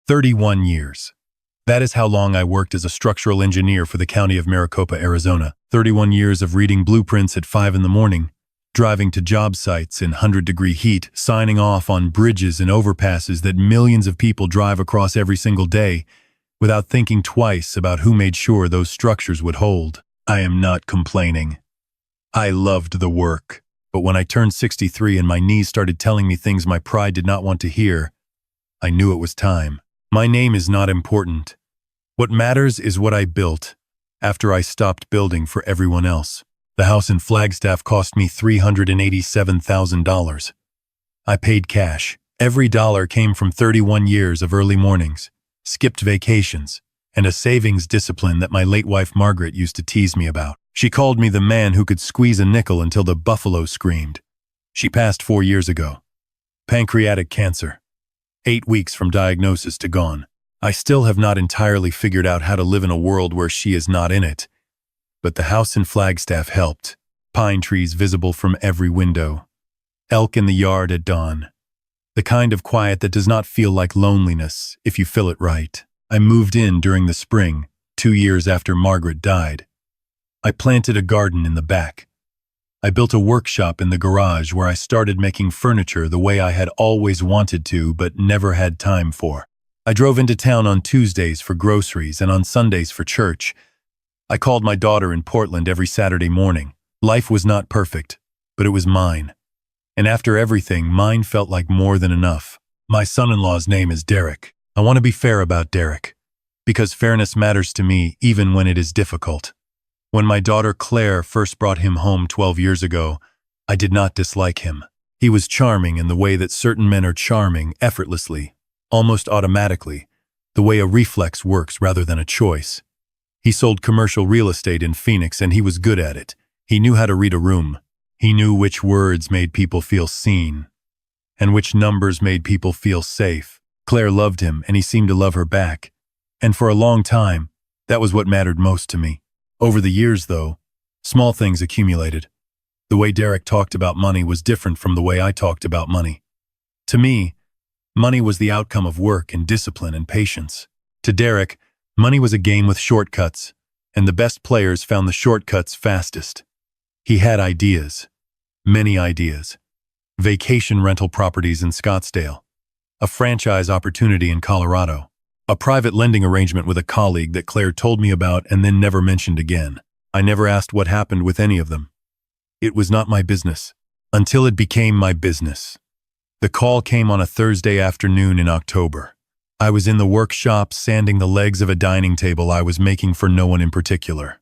31 years. That is how long I worked as a structural engineer for the county of Maricopa, Arizona. 31 years of reading blueprints at 5 in the morning, driving to job sites in 100-degree heat, signing off on bridges and overpasses that millions of people drive across every single day without thinking twice about who made sure those structures would hold. I am not complaining. I loved the work. But when I turned 63 and my knees started telling me things my pride did not want to hear, I knew it was time. My name is not important. What matters is what I built after I stopped building for everyone else. The house in Flagstaff cost me $387,000. I paid cash. Every dollar came from 31 years of early mornings, skipped vacations, and a savings discipline that my late wife Margaret used to tease me about. She called me the man who could squeeze a nickel until the buffalo screamed. She passed 4 years ago. Pancreatic cancer. 8 weeks from diagnosis to gone. I still have not entirely figured out how to live in a world where she is not in it. But the house in Flagstaff helped. Pine trees visible from every window. Elk in the yard at dawn. The kind of quiet that does not feel like loneliness if you fill it right. I moved in during the spring, 2 years after Margaret died. I planted a garden in the back. I built a workshop in the garage where I started making furniture the way I had always wanted to but never had time for. I drove into town on Tuesdays for groceries and on Sundays for church. I called my daughter in Portland every Saturday morning. Life was not perfect, but it was mine. And after everything, mine felt like more than enough. My son-in-law's name is Derek. I want to be fair about Derek, because fairness matters to me even when it is difficult. When my daughter Claire first brought him home 12 years ago, I did not dislike him. He was charming in the way that certain men are charming, effortlessly, almost automatically, the way a reflex works rather than a choice. He sold commercial real estate in Phoenix and he was good at it. He knew how to read a room. He knew which words made people feel seen and which numbers made people feel safe. Claire loved him and he seemed to love her back. And for a long time, that was what mattered most to me. Over the years, though, small things accumulated. The way Derek talked about money was different from the way I talked about money. To me, money was the outcome of work and discipline and patience. To Derek, money was a game with shortcuts, and the best players found the shortcuts fastest. He had ideas, many ideas. Vacation rental properties in Scottsdale, a franchise opportunity in Colorado, a private lending arrangement with a colleague that Claire told me about and then never mentioned again. I never asked what happened with any of them. It was not my business, until it became my business. The call came on a Thursday afternoon in October. I was in the workshop sanding the legs of a dining table I was making for no one in particular.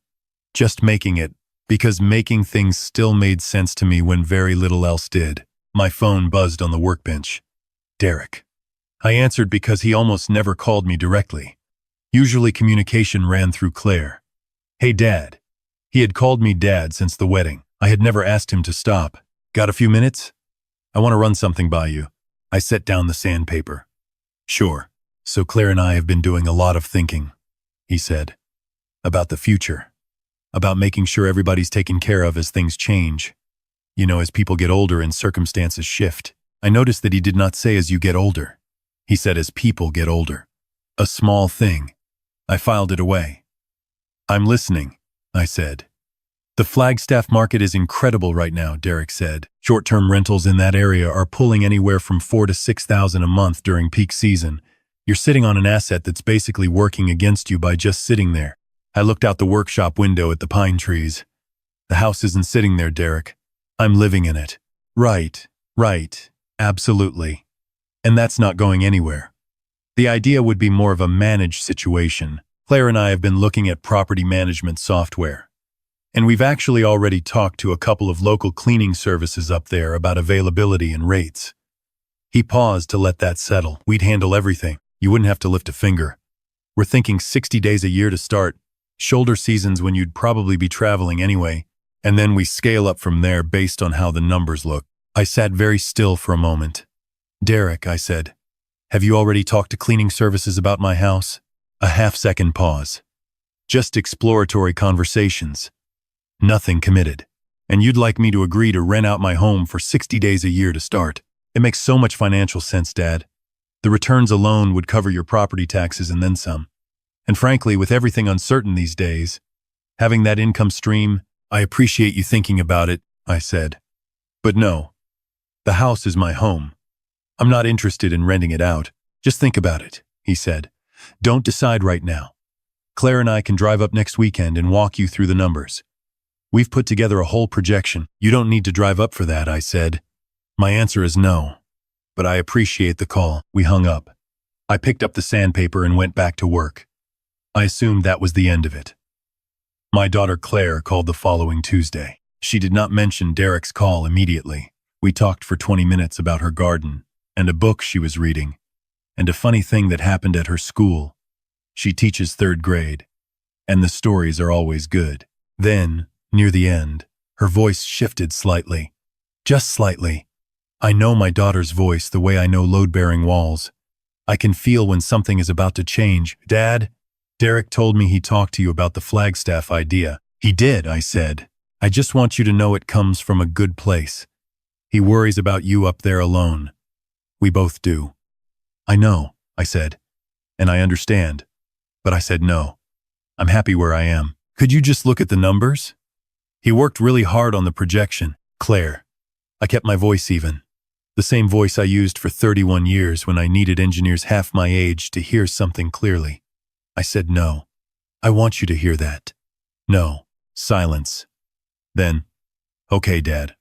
Just making it, because making things still made sense to me when very little else did. My phone buzzed on the workbench. Derek. I answered because he almost never called me directly. Usually communication ran through Claire. Hey, Dad. He had called me Dad since the wedding. I had never asked him to stop. Got a few minutes? I want to run something by you. I set down the sandpaper. Sure. So Claire and I have been doing a lot of thinking, he said. About the future. About making sure everybody's taken care of as things change. You know, as people get older and circumstances shift. I noticed that he did not say as you get older. He said as people get older. A small thing. I filed it away. I'm listening, I said. The Flagstaff market is incredible right now, Derek said. Short-term rentals in that area are pulling anywhere from $4,000 to $6,000 a month during peak season. You're sitting on an asset that's basically working against you by just sitting there. I looked out the workshop window at the pine trees. The house isn't sitting there, Derek. I'm living in it. Right, absolutely. And that's not going anywhere. The idea would be more of a managed situation. Claire and I have been looking at property management software. And we've actually already talked to a couple of local cleaning services up there about availability and rates. He paused to let that settle. We'd handle everything. You wouldn't have to lift a finger. We're thinking 60 days a year to start. Shoulder seasons when you'd probably be traveling anyway. And then we scale up from there based on how the numbers look. I sat very still for a moment. Derek, I said, have you already talked to cleaning services about my house? A half-second pause. Just exploratory conversations. Nothing committed. And you'd like me to agree to rent out my home for 60 days a year to start. It makes so much financial sense, Dad. The returns alone would cover your property taxes and then some. And frankly, with everything uncertain these days, having that income stream, I appreciate you thinking about it, I said. But no, the house is my home. I'm not interested in renting it out. Just think about it, he said. Don't decide right now. Claire and I can drive up next weekend and walk you through the numbers. We've put together a whole projection. You don't need to drive up for that, I said. My answer is no. But I appreciate the call. We hung up. I picked up the sandpaper and went back to work. I assumed that was the end of it. My daughter Claire called the following Tuesday. She did not mention Derek's call immediately. We talked for 20 minutes about her garden and a book she was reading, and a funny thing that happened at her school. She teaches 3rd grade, and the stories are always good. Then, near the end, her voice shifted slightly. Just slightly. I know my daughter's voice the way I know load-bearing walls. I can feel when something is about to change. Dad, Derek told me he talked to you about the Flagstaff idea. He did, I said. I just want you to know it comes from a good place. He worries about you up there alone. We both do. I know, I said, and I understand. But I said no. I'm happy where I am. Could you just look at the numbers? He worked really hard on the projection. Claire. I kept my voice even. The same voice I used for 31 years when I needed engineers half my age to hear something clearly. I said no. I want you to hear that. No. Silence. Then, okay, Dad.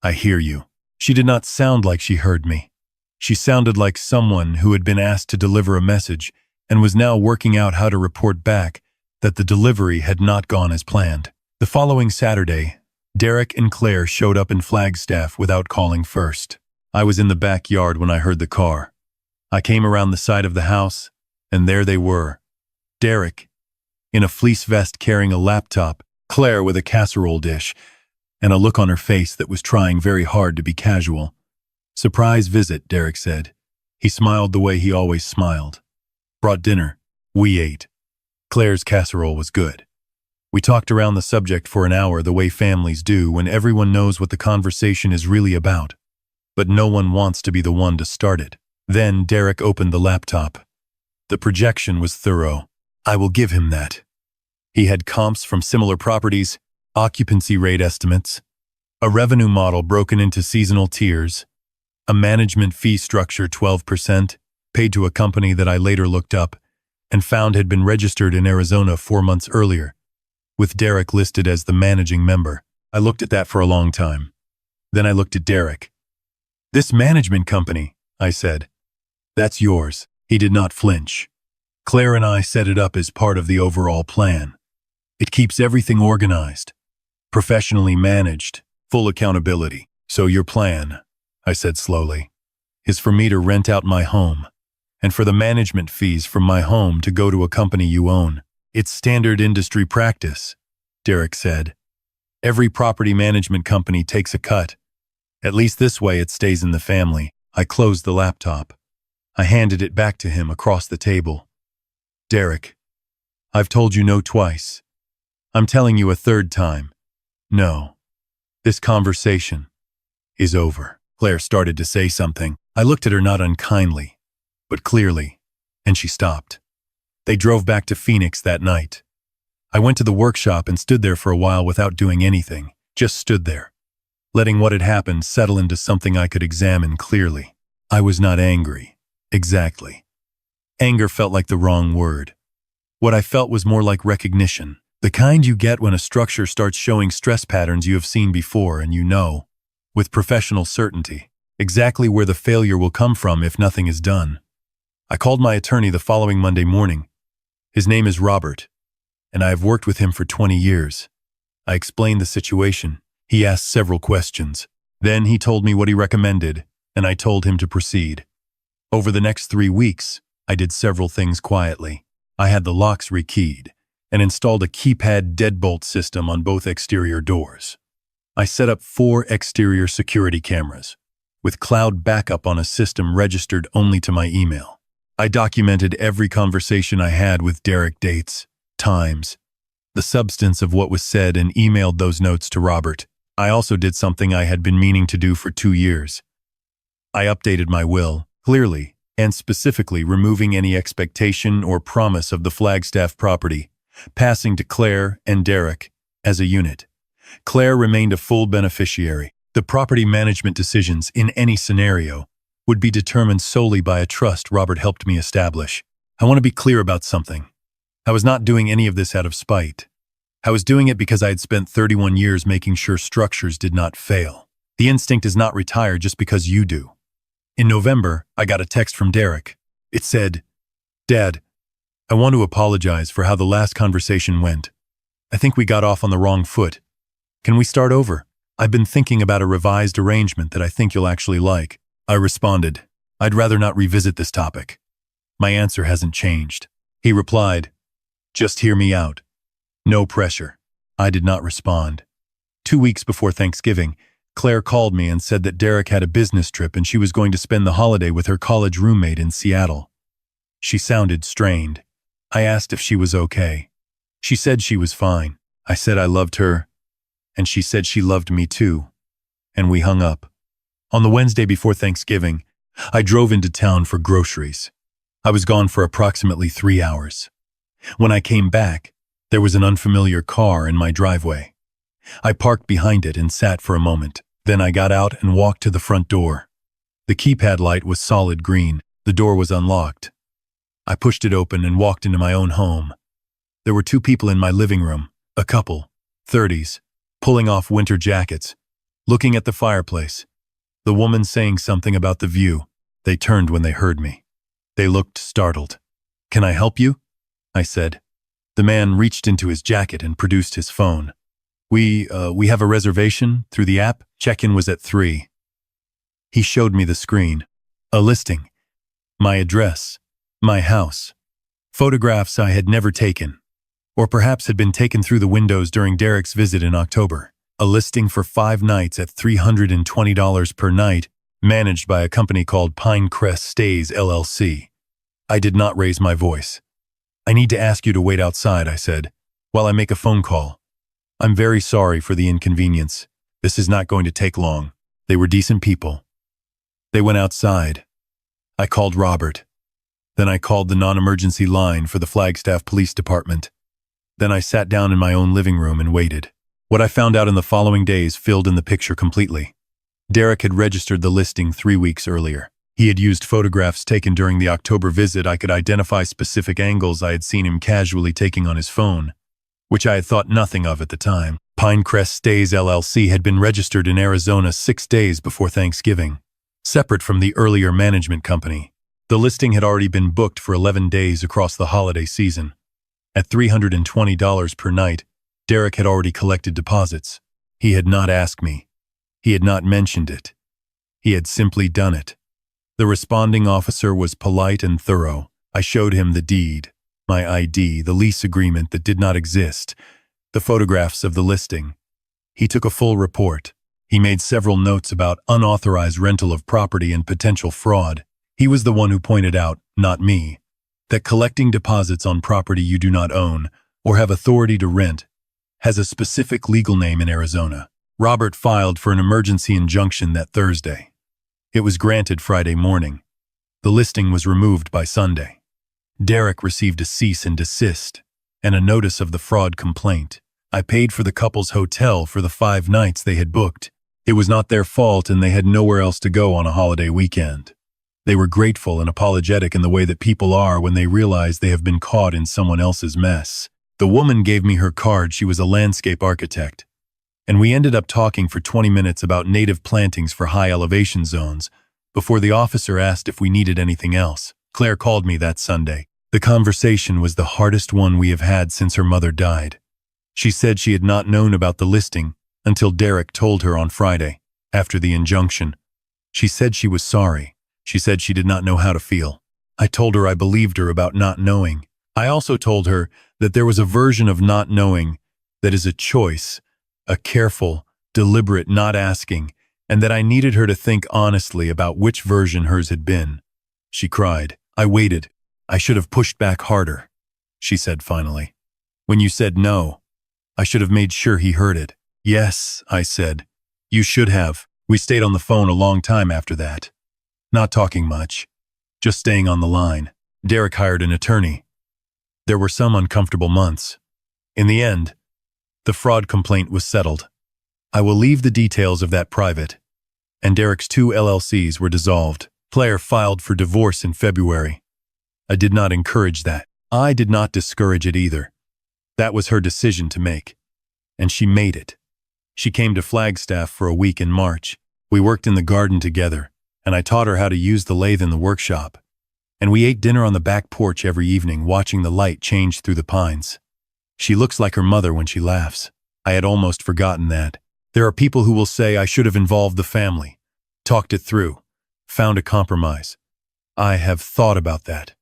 I hear you. She did not sound like she heard me. She sounded like someone who had been asked to deliver a message and was now working out how to report back that the delivery had not gone as planned. The following Saturday, Derek and Claire showed up in Flagstaff without calling first. I was in the backyard when I heard the car. I came around the side of the house, and there they were. Derek, in a fleece vest carrying a laptop, Claire with a casserole dish, and a look on her face that was trying very hard to be casual. Surprise visit, Derek said. He smiled the way he always smiled. Brought dinner. We ate. Claire's casserole was good. We talked around the subject for an hour the way families do when everyone knows what the conversation is really about, but no one wants to be the one to start it. Then Derek opened the laptop. The projection was thorough. I will give him that. He had comps from similar properties, occupancy rate estimates, a revenue model broken into seasonal tiers, a management fee structure 12%, paid to a company that I later looked up and found had been registered in Arizona 4 months earlier, with Derek listed as the managing member. I looked at that for a long time. Then I looked at Derek. This management company, I said. That's yours. He did not flinch. Claire and I set it up as part of the overall plan. It keeps everything organized, professionally managed, full accountability. So your plan, I said slowly, is for me to rent out my home, and for the management fees from my home to go to a company you own. It's standard industry practice, Derek said. Every property management company takes a cut. At least this way it stays in the family. I closed the laptop. I handed it back to him across the table. Derek, I've told you no twice. I'm telling you a 3rd time. No. This conversation is over. Claire started to say something. I looked at her not unkindly, but clearly, and she stopped. They drove back to Phoenix that night. I went to the workshop and stood there for a while without doing anything, just stood there, letting what had happened settle into something I could examine clearly. I was not angry. Exactly. Anger felt like the wrong word. What I felt was more like recognition, the kind you get when a structure starts showing stress patterns you have seen before and you know, with professional certainty, exactly where the failure will come from if nothing is done. I called my attorney the following Monday morning. His name is Robert, and I have worked with him for 20 years. I explained the situation. He asked several questions. Then he told me what he recommended, and I told him to proceed. Over the next 3 weeks, I did several things quietly. I had the locks rekeyed and installed a keypad deadbolt system on both exterior doors. I set up 4 exterior security cameras, with cloud backup on a system registered only to my email. I documented every conversation I had with Derek, dates, times, the substance of what was said, and emailed those notes to Robert. I also did something I had been meaning to do for 2 years. I updated my will, clearly, and specifically removing any expectation or promise of the Flagstaff property, passing to Claire and Derek as a unit. Claire remained a full beneficiary. The property management decisions in any scenario would be determined solely by a trust Robert helped me establish. I want to be clear about something. I was not doing any of this out of spite. I was doing it because I had spent 31 years making sure structures did not fail. The instinct is not retire just because you do. In November, I got a text from Derek. It said, "Dad, I want to apologize for how the last conversation went. I think we got off on the wrong foot. Can we start over? I've been thinking about a revised arrangement that I think you'll actually like." I responded, "I'd rather not revisit this topic." My answer hasn't changed. He replied, "Just hear me out. No pressure." I did not respond. 2 weeks before Thanksgiving, Claire called me and said that Derek had a business trip and she was going to spend the holiday with her college roommate in Seattle. She sounded strained. I asked if she was okay. She said she was fine. I said I loved her, and she said she loved me too, and we hung up. On the Wednesday before Thanksgiving, I drove into town for groceries. I was gone for approximately 3 hours. When I came back, there was an unfamiliar car in my driveway. I parked behind it and sat for a moment. Then I got out and walked to the front door. The keypad light was solid green. The door was unlocked. I pushed it open and walked into my own home. There were 2 people in my living room, a couple, 30s, pulling off winter jackets, looking at the fireplace. The woman saying something about the view. They turned when they heard me. They looked startled. "Can I help you?" I said. The man reached into his jacket and produced his phone. We have a reservation through the app. Check-in was at 3. He showed me the screen. A listing. My address. My house. Photographs I had never taken, or perhaps had been taken through the windows during Derek's visit in October. A listing for 5 nights at $320 per night, managed by a company called Pinecrest Stays LLC. I did not raise my voice. "I need to ask you to wait outside," I said, "while I make a phone call. I'm very sorry for the inconvenience. This is not going to take long." They were decent people. They went outside. I called Robert. Then I called the non-emergency line for the Flagstaff Police Department. Then I sat down in my own living room and waited. What I found out in the following days filled in the picture completely. Derek had registered the listing 3 weeks earlier. He had used photographs taken during the October visit. I could identify specific angles I had seen him casually taking on his phone, which I had thought nothing of at the time. Pinecrest Stays LLC had been registered in Arizona 6 days before Thanksgiving, separate from the earlier management company. The listing had already been booked for 11 days across the holiday season. At $320 per night, Derek had already collected deposits. He had not asked me. He had not mentioned it. He had simply done it. The responding officer was polite and thorough. I showed him the deed, my ID, the lease agreement that did not exist, the photographs of the listing. He took a full report. He made several notes about unauthorized rental of property and potential fraud. He was the one who pointed out, not me, that collecting deposits on property you do not own or have authority to rent has a specific legal name in Arizona. Robert filed for an emergency injunction that Thursday. It was granted Friday morning. The listing was removed by Sunday. Derek received a cease and desist and a notice of the fraud complaint. I paid for the couple's hotel for the 5 nights they had booked. It was not their fault and they had nowhere else to go on a holiday weekend. They were grateful and apologetic in the way that people are when they realize they have been caught in someone else's mess. The woman gave me her card. She was a landscape architect. And we ended up talking for 20 minutes about native plantings for high elevation zones before the officer asked if we needed anything else. Claire called me that Sunday. The conversation was the hardest one we have had since her mother died. She said she had not known about the listing until Derek told her on Friday, after the injunction. She said she was sorry. She said she did not know how to feel. I told her I believed her about not knowing. I also told her that there was a version of not knowing that is a choice, a careful, deliberate not asking, and that I needed her to think honestly about which version hers had been. She cried. I waited. I should have pushed back harder, she said finally. When you said no, I should have made sure he heard it. Yes, I said. You should have. We stayed on the phone a long time after that. Not talking much. just staying on the line. Derek hired an attorney. There were some uncomfortable months. In the end, the fraud complaint was settled. I will leave the details of that private. And Derek's 2 LLCs were dissolved. Claire filed for divorce in February. I did not encourage that. I did not discourage it either. That was her decision to make. And she made it. She came to Flagstaff for a week in March. We worked in the garden together, and I taught her how to use the lathe in the workshop. And we ate dinner on the back porch every evening, watching the light change through the pines. She looks like her mother when she laughs. I had almost forgotten that. There are people who will say I should have involved the family, talked it through, found a compromise. I have thought about that.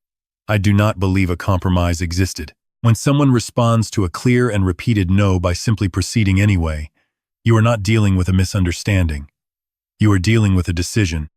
I do not believe a compromise existed. When someone responds to a clear and repeated no by simply proceeding anyway, you are not dealing with a misunderstanding. You are dealing with a decision.